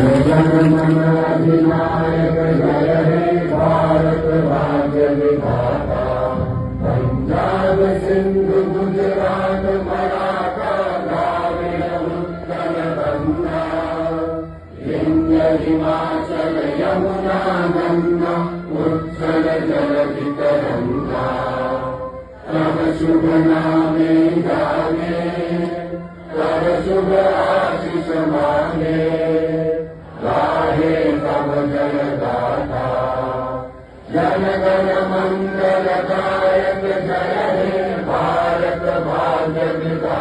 जनगण अधिनायक जय हे भारत भाग्य विधाता। पंजाब सिंधु गुजरात मराठा द्राविड़ उत्कल गंगा, विंध्य हिमाचल यमुना गंगा उच्छल जलधि तरंगा। तब शुभ नामे गावे, तब शुभ आशीष मांगे, गाहे तब जय गाथा। जन गण मंगलदायक जय हे भारत भाग्य विधाता।